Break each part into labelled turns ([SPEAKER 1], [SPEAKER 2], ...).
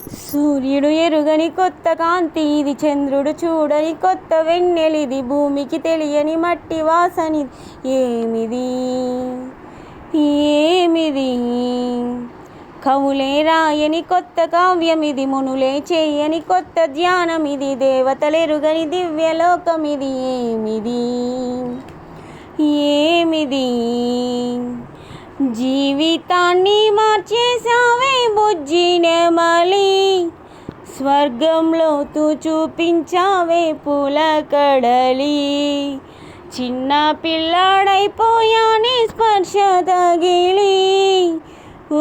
[SPEAKER 1] సూర్యుడు ఎరుగని కొత్త కాంతి ఇది, చంద్రుడు చూడని కొత్త వెన్నెలిది, భూమికి తెలియని మట్టి వాసని ఏమిది ఏమిది. కవులే రాయని కొత్త కావ్యమిది, మునులే చేయని కొత్త ధ్యానమిది, దేవతలెరుగని దివ్యలోకమిది ఏమిది ఏమిది. జీవితాన్ని మార్చేసావే బుజ్జి నెమలి, స్వర్గంలో చూపించావే పూల కడలి, చిన్న పిల్లాడైపోయానే స్పర్శ తగిలి,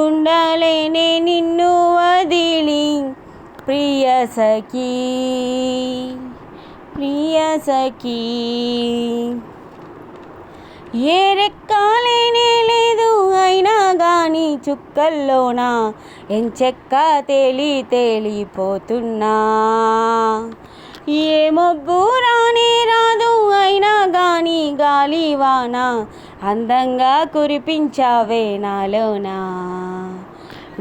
[SPEAKER 1] ఉండలేనే నిన్ను వదిలి ప్రియ సఖీ ప్రియ సఖీ. ఏ రెక్కాలేనే లేదు అయినా గాని చుక్కల్లోన ఎంచెక్క తేలిపోతున్నా, ఏ మొబ్బు రానే రాదు అయినా గాని గాలివాన అందంగా కురిపించావే నాలోనా.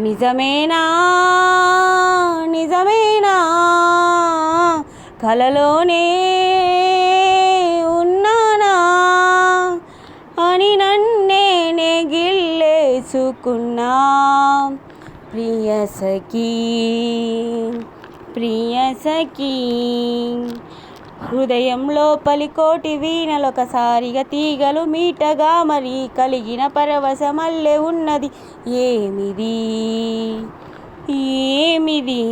[SPEAKER 1] నిజమేనా నిజమేనా కలలోనే ఉన్నానా అని నన్నే గిల్లేసుకున్నా ప్రియ సఖీ ప్రియ సఖీ. హృదయంలో పలికోటి వీణలొకసారిగా తీగలు మీటగా మరి కలిగిన పరవశమల్లె ఉన్నది ఏమిది ఏమిది.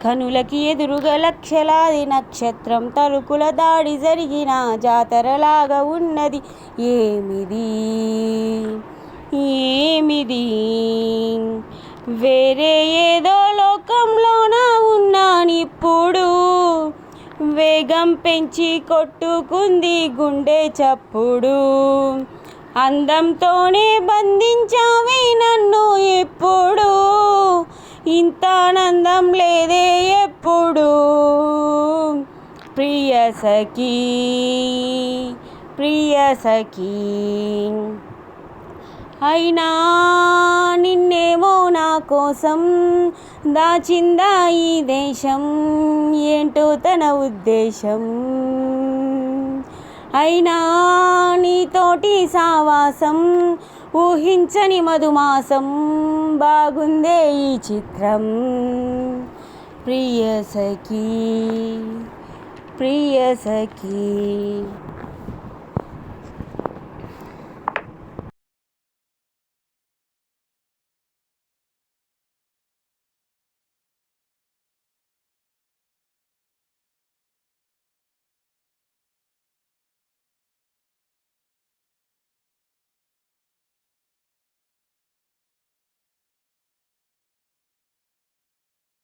[SPEAKER 1] కనులకి ఎదురుగా లక్షలాది నక్షత్రం తలుకుల దాడి జరిగిన జాతరలాగా ఉన్నది ఏమిది ఏమిది. వేరే ఏదో లోకంలోన ఉన్నానిప్పుడు, వేగం పెంచి కొట్టుకుంది గుండె చప్పుడు, అందంతోనే బంధించావే నన్ను ఎప్పుడు, ఇంత ఆనందం లేదే ఎప్పుడు ప్రియ సఖీ ప్రియ సఖీ. అయినా నిన్నేమో నా కోసం దాచిందా ఈ దేశం, ఏంటో తన ఉద్దేశం. అయినా నీతోటి సావాసం ఊహించని మధుమాసం, బాగుందే ఈ చిత్రం ప్రియ సఖీ ప్రియ సఖీ.